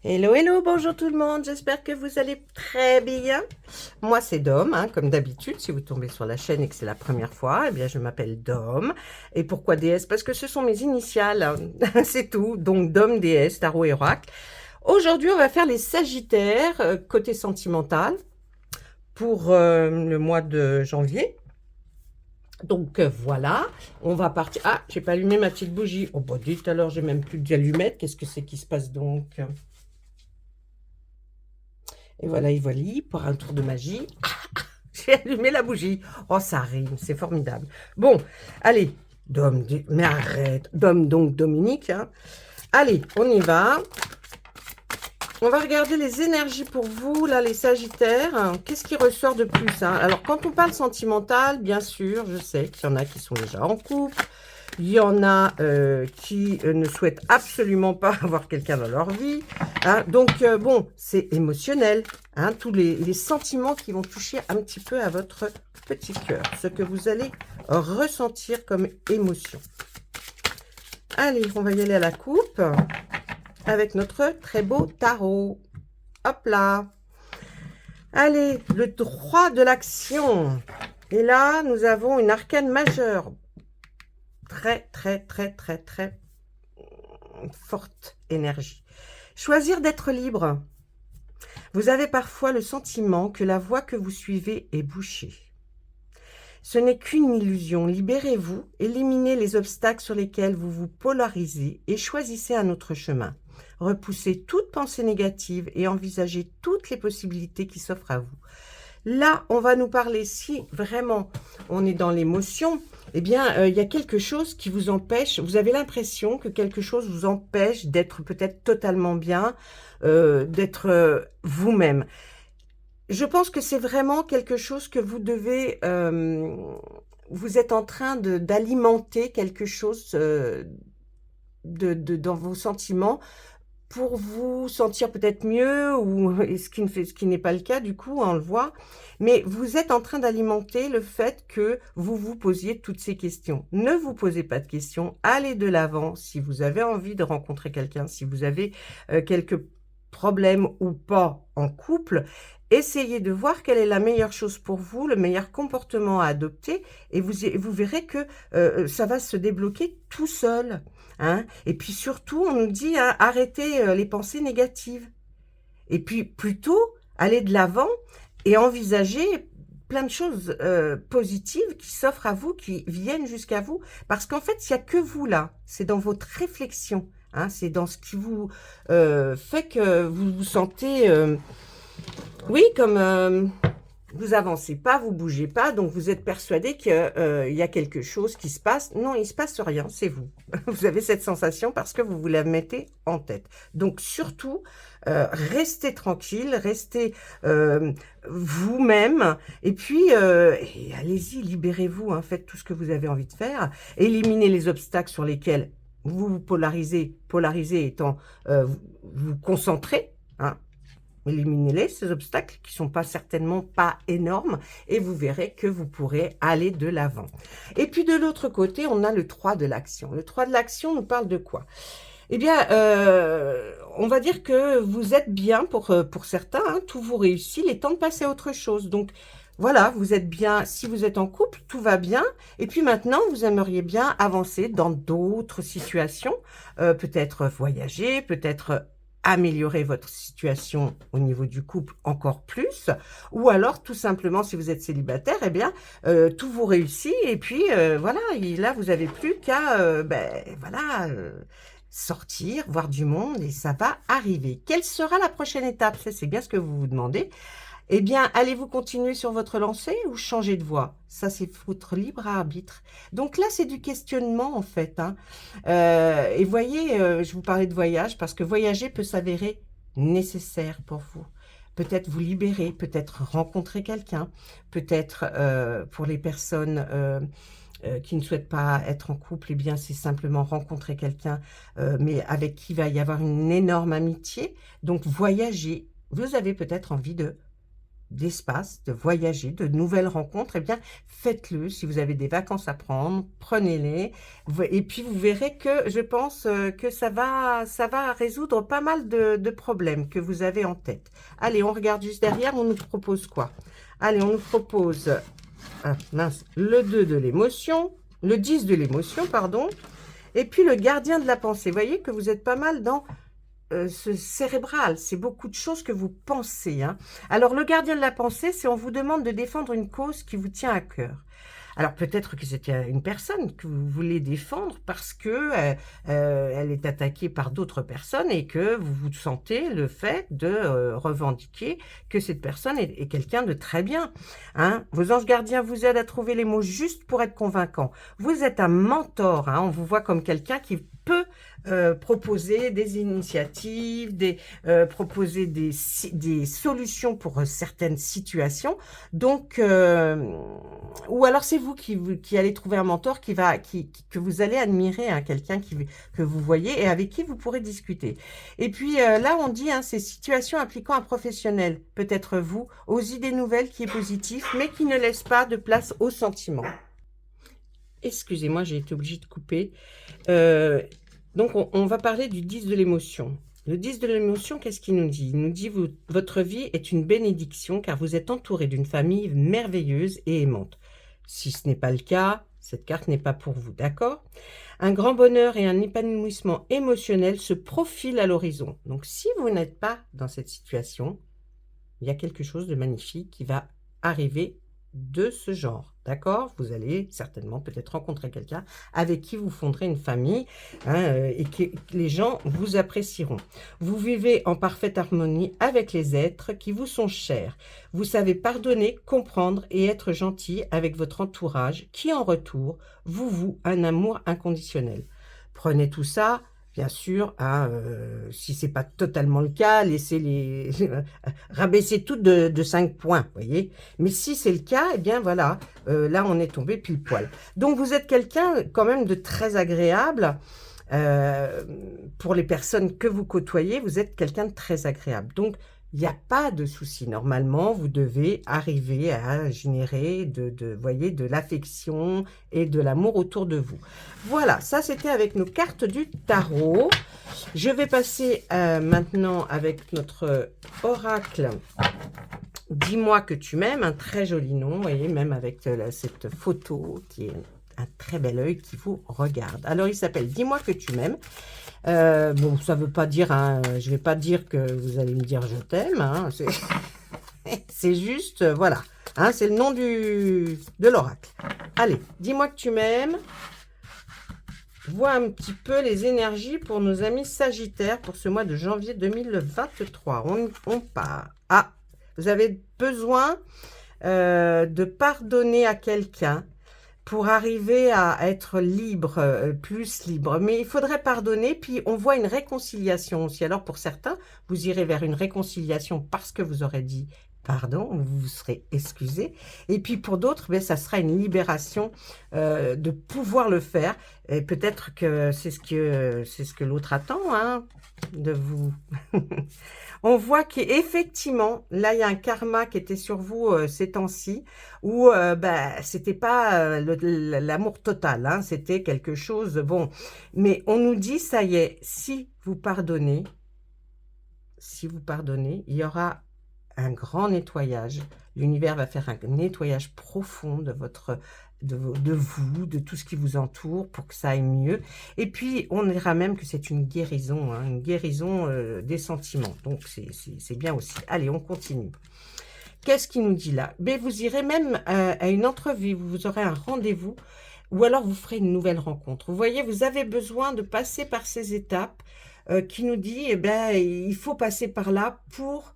Hello, hello, bonjour tout le monde, j'espère que vous allez très bien. Moi c'est Dom, comme d'habitude, si vous tombez sur la chaîne et que c'est la première fois, eh bien je m'appelle Dom. Et pourquoi DS? Parce que ce sont mes initiales, c'est tout, donc Dom, DS, Tarot et Oracle. Aujourd'hui on va faire les Sagittaires, côté sentimental, pour le mois de janvier. Donc voilà, on va partir. Ah, j'ai pas allumé ma petite bougie. Oh bah dites alors, j'ai même plus d'allumette, qu'est-ce que c'est qui se passe donc? Et voilà, et voilà, pour un tour de magie, j'ai allumé la bougie. Oh, ça rime, c'est formidable. Bon, allez, Dom, mais arrête. Dom, donc Dominique. Allez, on y va. On va regarder les énergies pour vous, là, les Sagittaires. Qu'est-ce qui ressort de plus? Alors, quand on parle sentimental, bien sûr, je sais qu'il y en a qui sont déjà en couple. Il y en a qui ne souhaitent absolument pas avoir quelqu'un dans leur vie. Donc, bon, c'est émotionnel. Tous les sentiments qui vont toucher un petit peu à votre petit cœur. Ce que vous allez ressentir comme émotion. Allez, on va y aller à la coupe avec notre très beau tarot. Hop là. Allez, le droit de l'action. Et là, nous avons une arcane majeure. Très forte énergie. Choisir d'être libre. Vous avez parfois le sentiment que la voie que vous suivez est bouchée. Ce n'est qu'une illusion. Libérez-vous, éliminez les obstacles sur lesquels vous vous polarisez et choisissez un autre chemin. Repoussez toute pensée négative et envisagez toutes les possibilités qui s'offrent à vous. Là, on va nous parler, si vraiment on est dans l'émotion, eh bien, il y a quelque chose qui vous empêche, vous avez l'impression que quelque chose vous empêche d'être peut-être totalement bien, d'être vous-même. Je pense que c'est vraiment quelque chose que vous devez, vous êtes en train d'alimenter quelque chose dans vos sentiments, pour vous sentir peut-être mieux, ou ce qui n'est pas le cas du coup, on le voit. Mais vous êtes en train d'alimenter le fait que vous vous posiez toutes ces questions. Ne vous posez pas de questions, allez de l'avant. Si vous avez envie de rencontrer quelqu'un, si vous avez quelques problèmes ou pas en couple, essayez de voir quelle est la meilleure chose pour vous, le meilleur comportement à adopter, et vous verrez que ça va se débloquer tout seul. Et puis surtout, on nous dit arrêtez les pensées négatives. Et puis plutôt, aller de l'avant et envisager plein de choses positives qui s'offrent à vous, qui viennent jusqu'à vous. Parce qu'en fait, il n'y a que vous là. C'est dans votre réflexion. C'est dans ce qui vous fait que vous vous sentez... oui, comme... vous avancez pas, vous bougez pas, donc vous êtes persuadé qu'il y a quelque chose qui se passe. Non, il se passe rien, c'est vous. Vous avez cette sensation parce que vous la mettez en tête. Donc surtout, restez tranquille, restez vous-même, et puis et allez-y, libérez-vous, faites tout ce que vous avez envie de faire, éliminez les obstacles sur lesquels vous vous polarisez, étant vous vous concentrez, éliminez-les, ces obstacles qui sont certainement pas énormes, et vous verrez que vous pourrez aller de l'avant. Et puis de l'autre côté, on a le 3 de l'action. Le 3 de l'action nous parle de quoi? Eh bien, on va dire que vous êtes bien pour certains, tout vous réussit, il est temps de passer à autre chose. Donc voilà, vous êtes bien, si vous êtes en couple, tout va bien, et puis maintenant, vous aimeriez bien avancer dans d'autres situations, peut-être voyager, peut-être améliorer votre situation au niveau du couple encore plus, ou alors tout simplement, si vous êtes célibataire, eh bien, tout vous réussit, et puis voilà, et là, vous n'avez plus qu'à, voilà, sortir, voir du monde, et ça va arriver. Quelle sera la prochaine étape? Ça, c'est bien ce que vous vous demandez. Eh bien, allez-vous continuer sur votre lancée ou changer de voie? Ça, c'est votre libre arbitre. Donc là, c'est du questionnement, en fait. Et voyez, je vous parlais de voyage, parce que voyager peut s'avérer nécessaire pour vous. Peut-être vous libérer, peut-être rencontrer quelqu'un, peut-être pour les personnes qui ne souhaitent pas être en couple, eh bien, c'est simplement rencontrer quelqu'un, mais avec qui il va y avoir une énorme amitié. Donc, voyager, vous avez peut-être envie de d'espace, de voyager, de nouvelles rencontres, eh bien, faites-le. Si vous avez des vacances à prendre, prenez-les. Et puis, vous verrez que je pense que ça va résoudre pas mal de problèmes que vous avez en tête. Allez, on regarde juste derrière, on nous propose quoi? Allez, on nous propose mince, le 2 de l'émotion, le 10 de l'émotion, pardon, et puis le gardien de la pensée. Vous voyez que vous êtes pas mal dans ce cérébral, c'est beaucoup de choses que vous pensez. Hein. Alors, le gardien de la pensée, c'est on vous demande de défendre une cause qui vous tient à cœur. Alors, peut-être que c'est une personne que vous voulez défendre parce que elle est attaquée par d'autres personnes et que vous vous sentez le fait de revendiquer que cette personne est quelqu'un de très bien. Hein. Vos anges gardiens vous aident à trouver les mots justes pour être convaincant. Vous êtes un mentor, hein. On vous voit comme quelqu'un qui peut proposer des initiatives, proposer des solutions pour certaines situations. Donc, ou alors c'est vous qui allez trouver un mentor que vous allez admirer, hein, quelqu'un que vous voyez et avec qui vous pourrez discuter. Et puis là, on dit ces situations impliquant un professionnel, peut-être vous, aux idées nouvelles qui est positif, mais qui ne laisse pas de place aux sentiments. Excusez-moi, j'ai été obligée de couper. Donc, on va parler du 10 de l'émotion. Le 10 de l'émotion, qu'est-ce qu'il nous dit? Il nous dit votre vie est une bénédiction car vous êtes entouré d'une famille merveilleuse et aimante. Si ce n'est pas le cas, cette carte n'est pas pour vous, d'accord? Un grand bonheur et un épanouissement émotionnel se profilent à l'horizon. Donc, si vous n'êtes pas dans cette situation, il y a quelque chose de magnifique qui va arriver de ce genre, d'accord? Vous allez certainement peut-être rencontrer quelqu'un avec qui vous fonderez une famille et que les gens vous apprécieront. Vous vivez en parfaite harmonie avec les êtres qui vous sont chers. Vous savez pardonner, comprendre et être gentil avec votre entourage qui, en retour, vous voue un amour inconditionnel. Prenez tout ça. Bien sûr, si ce n'est pas totalement le cas, laissez rabaissez tout de 5 points, voyez. Mais si c'est le cas, eh bien voilà, là on est tombé pile poil. Donc vous êtes quelqu'un quand même de très agréable. Pour les personnes que vous côtoyez, vous êtes quelqu'un de très agréable. Donc, il n'y a pas de souci. Normalement, vous devez arriver à générer voyez, de l'affection et de l'amour autour de vous. Voilà, ça c'était avec nos cartes du tarot. Je vais passer maintenant avec notre oracle. Dis-moi que tu m'aimes, un très joli nom, vous voyez, même avec cette photo qui est un très bel œil qui vous regarde. Alors, il s'appelle Dis-moi que tu m'aimes. Bon, ça ne veut pas dire, je ne vais pas dire que vous allez me dire je t'aime, hein, c'est juste, voilà, hein, c'est le nom de l'oracle. Allez, dis-moi que tu m'aimes. Vois un petit peu les énergies pour nos amis Sagittaires pour ce mois de janvier 2023. On part. Ah, vous avez besoin de pardonner à quelqu'un pour arriver à être libre, plus libre. Mais il faudrait pardonner, puis on voit une réconciliation aussi. Alors pour certains, vous irez vers une réconciliation parce que vous aurez dit pardon, vous vous serez excusé. Et puis pour d'autres, ben, ça sera une libération de pouvoir le faire. Et peut-être que c'est ce que l'autre attend hein, de vous. On voit qu'effectivement, là, il y a un karma qui était sur vous ces temps-ci, où c'était pas l'amour total, hein, c'était quelque chose, bon. Mais on nous dit, ça y est, si vous pardonnez, il y aura un grand nettoyage. L'univers va faire un nettoyage profond de vous, de tout ce qui vous entoure pour que ça aille mieux. Et puis, on dira même que c'est une guérison, hein, une guérison des sentiments. Donc, c'est bien aussi. Allez, on continue. Qu'est-ce qu'il nous dit là? Mais vous irez même à une entrevue, vous aurez un rendez-vous ou alors vous ferez une nouvelle rencontre. Vous voyez, vous avez besoin de passer par ces étapes qui nous dit, eh ben, il faut passer par là pour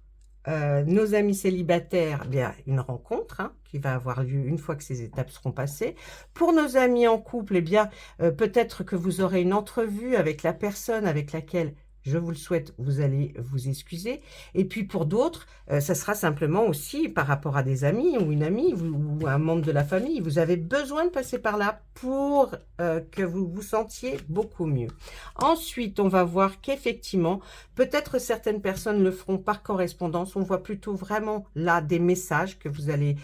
nos amis célibataires, eh bien, une rencontre hein, qui va avoir lieu une fois que ces étapes seront passées. Pour nos amis en couple, eh bien, peut-être que vous aurez une entrevue avec la personne avec laquelle je vous le souhaite, vous allez vous excuser. Et puis pour d'autres, ça sera simplement aussi par rapport à des amis ou une amie ou un membre de la famille. Vous avez besoin de passer par là pour que vous vous sentiez beaucoup mieux. Ensuite, on va voir qu'effectivement, peut-être certaines personnes le feront par correspondance. On voit plutôt vraiment là des messages que vous allez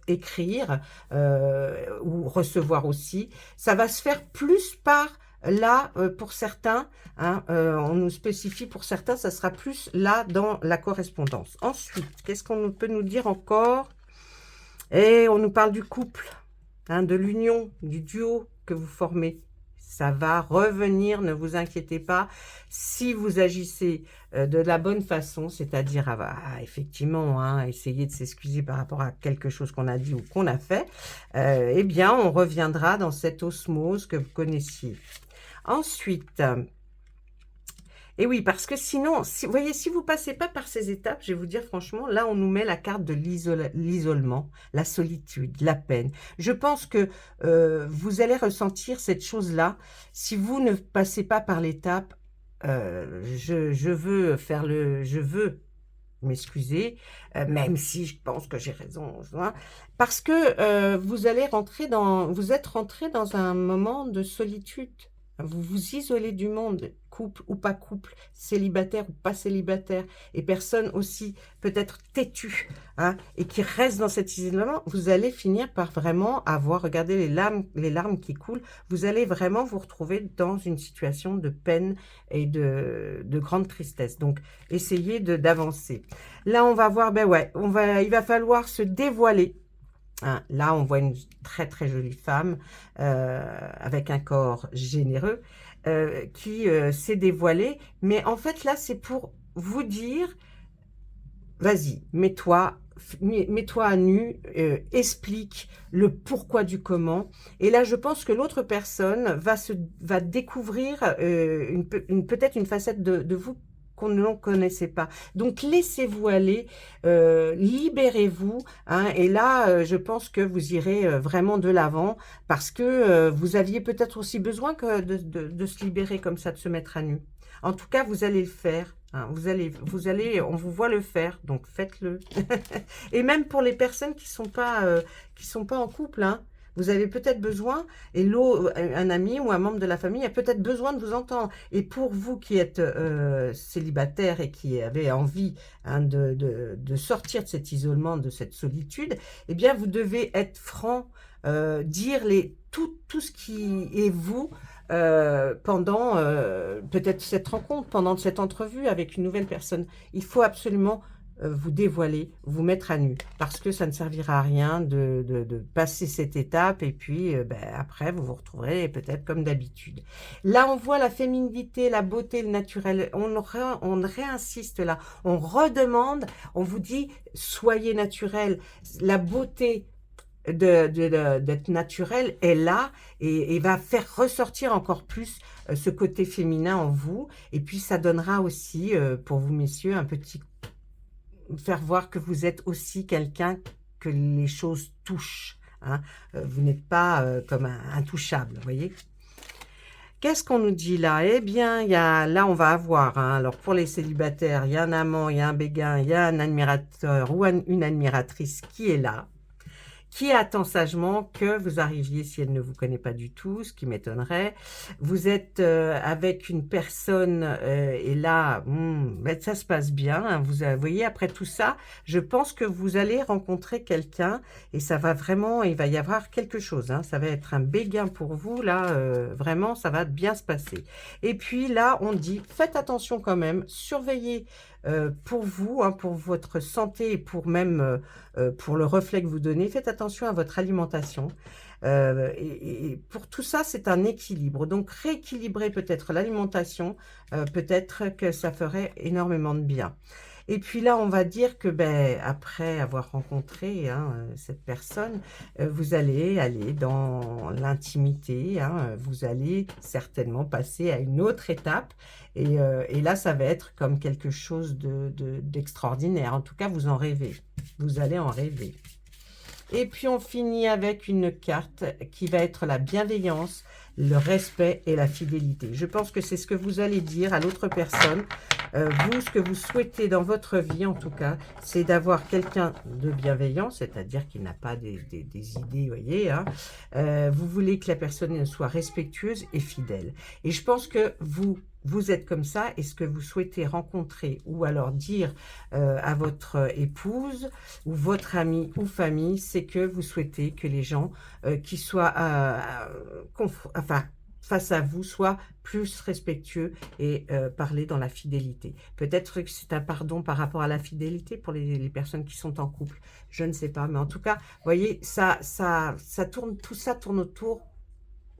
écrire ou recevoir aussi. Ça va se faire plus par là, pour certains, hein, on nous spécifie pour certains, ça sera plus là dans la correspondance. Ensuite, qu'est-ce qu'on peut nous dire encore? Et on nous parle du couple, hein, de l'union, du duo que vous formez. Ça va revenir, ne vous inquiétez pas. Si vous agissez de la bonne façon, c'est-à-dire effectivement, hein, essayer de s'excuser par rapport à quelque chose qu'on a dit ou qu'on a fait, eh bien, on reviendra dans cette osmose que vous connaissiez. Ensuite, et oui, parce que sinon, vous voyez, si vous passez pas par ces étapes, je vais vous dire franchement, là, on nous met la carte de l'isolement, la solitude, la peine. Je pense que vous allez ressentir cette chose-là si vous ne passez pas par l'étape je veux m'excuser, même si je pense que j'ai raison, hein, parce que vous êtes rentré dans un moment de solitude. Vous vous isolez du monde, couple ou pas couple, célibataire ou pas célibataire, et personne aussi peut-être têtue, hein, et qui reste dans cet isolement. Vous allez finir par vraiment avoir, regardez les larmes qui coulent, vous allez vraiment vous retrouver dans une situation de peine et de grande tristesse. Donc, essayez d'avancer. Là, on va voir, ben ouais, il va falloir se dévoiler. Hein, là, on voit une très très jolie femme avec un corps généreux qui s'est dévoilée. Mais en fait, là, c'est pour vous dire, vas-y, mets-toi à nu, explique le pourquoi du comment. Et là, je pense que l'autre personne va découvrir peut-être une facette de vous qu'on ne connaissait pas. Donc, laissez-vous aller, libérez-vous, hein, et là, je pense que vous irez vraiment de l'avant parce que vous aviez peut-être aussi besoin de se libérer comme ça, de se mettre à nu. En tout cas, vous allez le faire. Hein, on vous voit le faire, donc faites-le. Et même pour les personnes qui sont pas en couple, hein, vous avez peut-être besoin, et un ami ou un membre de la famille a peut-être besoin de vous entendre. Et pour vous qui êtes célibataire et qui avez envie, hein, de sortir de cet isolement, de cette solitude, eh bien, vous devez être franc, dire tout ce qui est vous, pendant peut-être cette rencontre, pendant cette entrevue avec une nouvelle personne. Il faut absolument vous dévoiler, vous mettre à nu, parce que ça ne servira à rien de passer cette étape et puis après vous vous retrouverez peut-être comme d'habitude. Là on voit la féminité, la beauté, le naturel, on réinsiste là, on redemande, on vous dit soyez naturel, la beauté d'être naturel est là et va faire ressortir encore plus ce côté féminin en vous, et puis ça donnera aussi pour vous messieurs un petit faire voir que vous êtes aussi quelqu'un que les choses touchent, hein. Vous n'êtes pas comme intouchable, vous voyez. Qu'est-ce qu'on nous dit là? Eh bien, là, on va avoir, hein, alors pour les célibataires, il y a un amant, il y a un béguin, il y a un admirateur ou une admiratrice qui est là, qui attend sagement que vous arriviez si elle ne vous connaît pas du tout, ce qui m'étonnerait. Vous êtes avec une personne et là, ça se passe bien. Hein, vous voyez, après tout ça, je pense que vous allez rencontrer quelqu'un et ça va vraiment, il va y avoir quelque chose. Hein, ça va être un béguin pour vous, là, vraiment, ça va bien se passer. Et puis là, on dit, faites attention quand même, surveillez pour vous, hein, pour votre santé et pour même pour le reflet que vous donnez, faites attention à votre alimentation. Et pour tout ça, c'est un équilibre. Donc, rééquilibrer peut-être l'alimentation, peut-être que ça ferait énormément de bien. Et puis là, on va dire que après avoir rencontré, hein, cette personne, vous allez aller dans l'intimité, hein, vous allez certainement passer à une autre étape. Et là, ça va être comme quelque chose d'extraordinaire. En tout cas, vous en rêvez. Vous allez en rêver. Et puis, on finit avec une carte qui va être la bienveillance, le respect et la fidélité. Je pense que c'est ce que vous allez dire à l'autre personne. Vous, ce que vous souhaitez dans votre vie, en tout cas, c'est d'avoir quelqu'un de bienveillant, c'est-à-dire qui n'a pas des idées, vous voyez. Hein. Vous voulez que la personne soit respectueuse et fidèle. Et je pense que vous êtes comme ça, et ce que vous souhaitez rencontrer ou alors dire à votre épouse ou votre ami ou famille, c'est que vous souhaitez que les gens qui soient face à vous soient plus respectueux et parler dans la fidélité. Peut-être que c'est un pardon par rapport à la fidélité pour les personnes qui sont en couple, je ne sais pas, mais en tout cas, vous voyez, tout ça tourne autour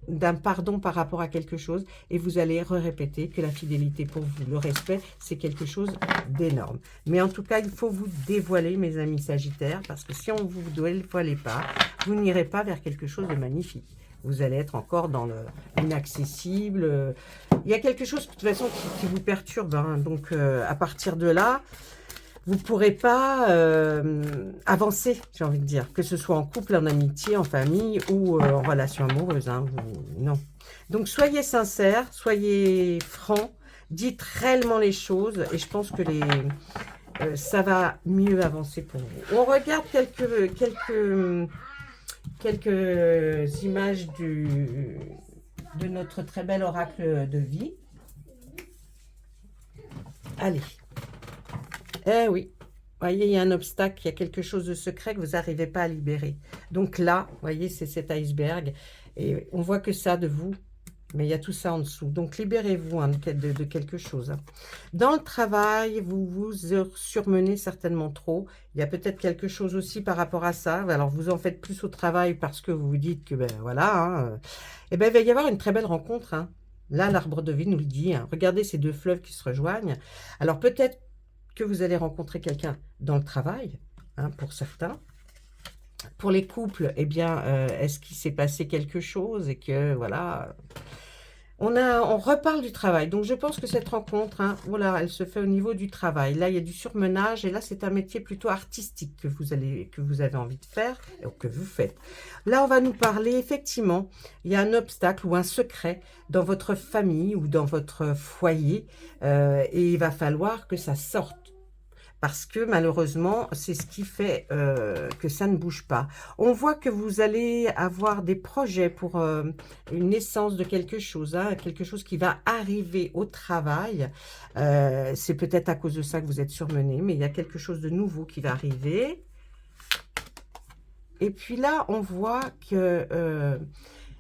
d'un pardon par rapport à quelque chose, et vous allez répéter que la fidélité pour vous, le respect, c'est quelque chose d'énorme. Mais en tout cas, il faut vous dévoiler, mes amis Sagittaires, parce que si on ne vous dévoile pas, vous n'irez pas vers quelque chose de magnifique. Vous allez être encore dans l'inaccessible. Il y a quelque chose de toute façon qui vous perturbe. Hein. Donc, à partir de là, vous ne pourrez pas avancer, j'ai envie de dire, que ce soit en couple, en amitié, en famille ou en relation amoureuse. Hein, non. Donc, soyez sincères, soyez francs, dites réellement les choses et je pense que ça va mieux avancer pour vous. On regarde quelques images de notre très bel oracle de vie. Allez. Eh oui, voyez, il y a un obstacle, il y a quelque chose de secret que vous n'arrivez pas à libérer. Donc là, vous voyez, c'est cet iceberg. Et on voit que ça de vous, mais il y a tout ça en dessous. Donc libérez-vous hein, de quelque chose. Hein. Dans le travail, vous vous surmenez certainement trop. Il y a peut-être quelque chose aussi par rapport à ça. Alors vous en faites plus au travail parce que vous vous dites que, ben voilà, hein, et ben, il va y avoir une très belle rencontre. Hein. Là, l'arbre de vie nous le dit. Hein. Regardez ces deux fleuves qui se rejoignent. Alors peut-être que vous allez rencontrer quelqu'un dans le travail, hein, pour certains. Pour les couples, eh bien, est-ce qu'il s'est passé quelque chose et que, voilà, on reparle du travail. Donc, je pense que cette rencontre, hein, voilà, elle se fait au niveau du travail. Là, il y a du surmenage et là, c'est un métier plutôt artistique que vous avez envie de faire ou que vous faites. Là, on va nous parler, effectivement, il y a un obstacle ou un secret dans votre famille ou dans votre foyer et il va falloir que ça sorte. Parce que malheureusement, c'est ce qui fait que ça ne bouge pas. On voit que vous allez avoir des projets pour une naissance de quelque chose, hein, quelque chose qui va arriver au travail. C'est peut-être à cause de ça que vous êtes surmené, mais il y a quelque chose de nouveau qui va arriver. Et puis là, on voit que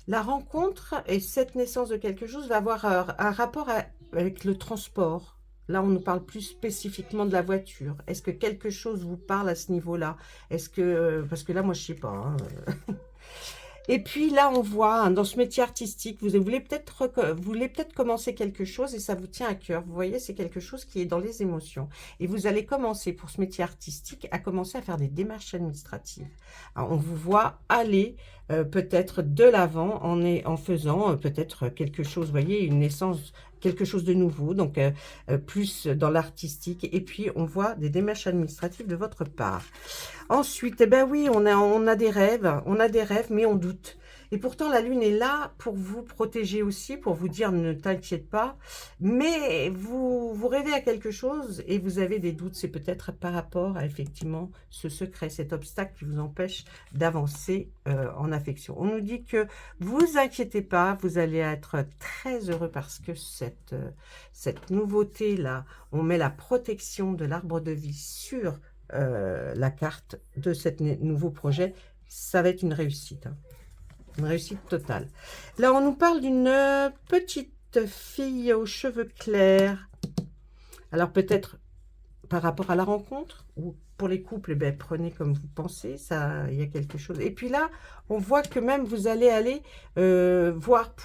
la rencontre et cette naissance de quelque chose va avoir un rapport avec le transport. Là, on nous parle plus spécifiquement de la voiture. Est-ce que quelque chose vous parle à ce niveau-là? Est-ce que... parce que là, moi, je ne sais pas. Hein. Et puis là, on voit, hein, dans ce métier artistique, vous voulez peut-être commencer quelque chose et ça vous tient à cœur. Vous voyez, c'est quelque chose qui est dans les émotions. Et vous allez commencer, pour ce métier artistique, à commencer à faire des démarches administratives. Alors, on vous voit aller peut-être de l'avant en faisant peut-être quelque chose, vous voyez, une naissance, quelque chose de nouveau, donc plus dans l'artistique. Et puis, on voit des démarches administratives de votre part. Ensuite, eh ben oui, on a des rêves, mais on doute. Et pourtant, la Lune est là pour vous protéger aussi, pour vous dire ne t'inquiète pas. Mais vous rêvez à quelque chose et vous avez des doutes. C'est peut-être par rapport à effectivement ce secret, cet obstacle qui vous empêche d'avancer en affection. On nous dit que vous inquiétez pas, vous allez être très heureux parce que cette nouveauté-là, on met la protection de l'arbre de vie sur la carte de ce nouveau projet. Ça va être une réussite. Hein. Une réussite totale. Là, on nous parle d'une petite fille aux cheveux clairs. Alors, peut-être par rapport à la rencontre, ou pour les couples, ben, prenez comme vous pensez, ça, il y a quelque chose. Et puis là, on voit que même vous allez aller voir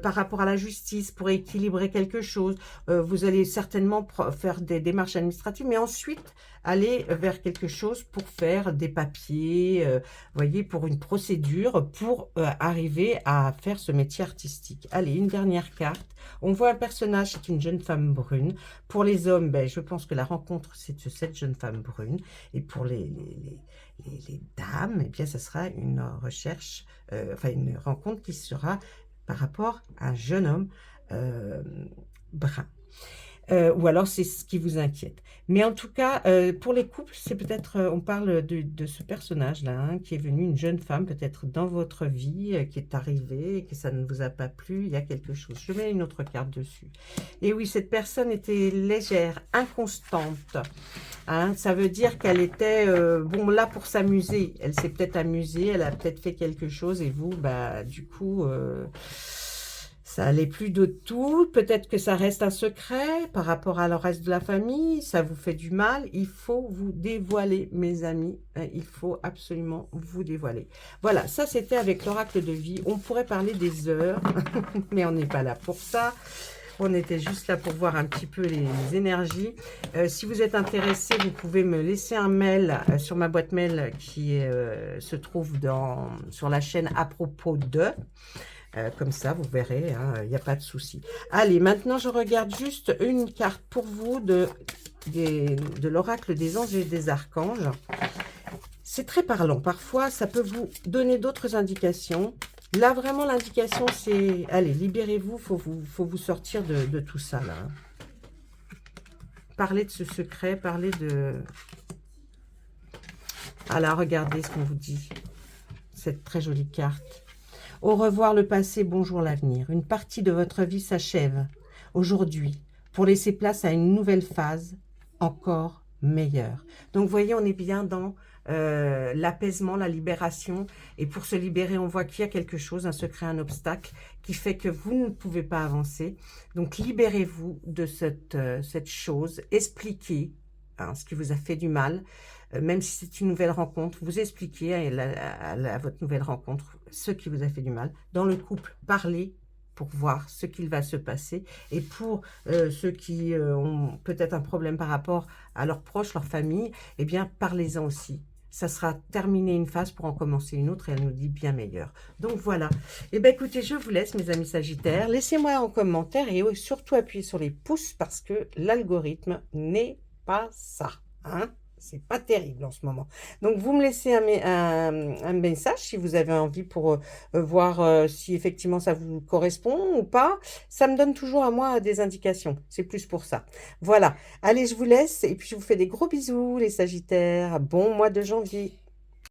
par rapport à la justice, pour équilibrer quelque chose. Vous allez certainement faire des démarches administratives, mais ensuite aller vers quelque chose pour faire des papiers, voyez, pour une procédure, pour arriver à faire ce métier artistique. Allez, une dernière carte. On voit un personnage, c'est une jeune femme brune. Pour les hommes, ben, je pense que la rencontre, c'est de cette jeune femme brune. Et pour les dames, eh bien, ça sera une recherche, enfin une rencontre qui sera par rapport à un jeune homme euh, brun. Ou alors c'est ce qui vous inquiète. Mais en tout cas, pour les couples, c'est peut-être, on parle de ce personnage-là, hein, qui est venu, une jeune femme peut-être dans votre vie, qui est arrivée, que ça ne vous a pas plu, il y a quelque chose. Je mets une autre carte dessus. Et oui, cette personne était légère, inconstante. Hein, ça veut dire qu'elle était bon là pour s'amuser. Elle s'est peut-être amusée, elle a peut-être fait quelque chose et vous, bah du coup, ça allait plus de tout. Peut-être que ça reste un secret par rapport à le reste de la famille. Ça vous fait du mal. Il faut vous dévoiler, mes amis. Il faut absolument vous dévoiler. Voilà, ça c'était avec l'oracle de vie. On pourrait parler des heures, mais on n'est pas là pour ça. On était juste là pour voir un petit peu les énergies. Si vous êtes intéressé, vous pouvez me laisser un mail sur ma boîte mail qui se trouve sur la chaîne à propos de. Comme ça, vous verrez, il n'y a pas de souci. Allez, maintenant, je regarde juste une carte pour vous de l'oracle des anges et des archanges. C'est très parlant. Parfois, ça peut vous donner d'autres indications. Là, vraiment, l'indication, c'est... Allez, libérez-vous, faut vous sortir de tout ça, là. Parlez de ce secret, parlez de... Ah là, regardez ce qu'on vous dit. Cette très jolie carte. Au revoir le passé, bonjour l'avenir. Une partie de votre vie s'achève aujourd'hui pour laisser place à une nouvelle phase encore meilleure. Donc, vous voyez, on est bien dans... l'apaisement, la libération. Et pour se libérer, on voit qu'il y a quelque chose, un secret, un obstacle qui fait que vous ne pouvez pas avancer. Donc, libérez-vous de cette chose. Expliquez ce qui vous a fait du mal. Même si c'est une nouvelle rencontre, vous expliquez à votre nouvelle rencontre ce qui vous a fait du mal. Dans le couple, parlez pour voir ce qu'il va se passer. Et pour ceux qui ont peut-être un problème par rapport à leurs proches, leur famille, eh bien, parlez-en aussi. Ça sera terminé une phase pour en commencer une autre et elle nous dit bien meilleure. Donc voilà. Eh bien écoutez, je vous laisse mes amis Sagittaires. Laissez-moi en commentaire et surtout appuyez sur les pouces parce que l'algorithme n'est pas ça. Hein? C'est pas terrible en ce moment. Donc, vous me laissez un message si vous avez envie pour voir si effectivement ça vous correspond ou pas. Ça me donne toujours à moi des indications. C'est plus pour ça. Voilà. Allez, je vous laisse et puis je vous fais des gros bisous les Sagittaires. Bon mois de janvier.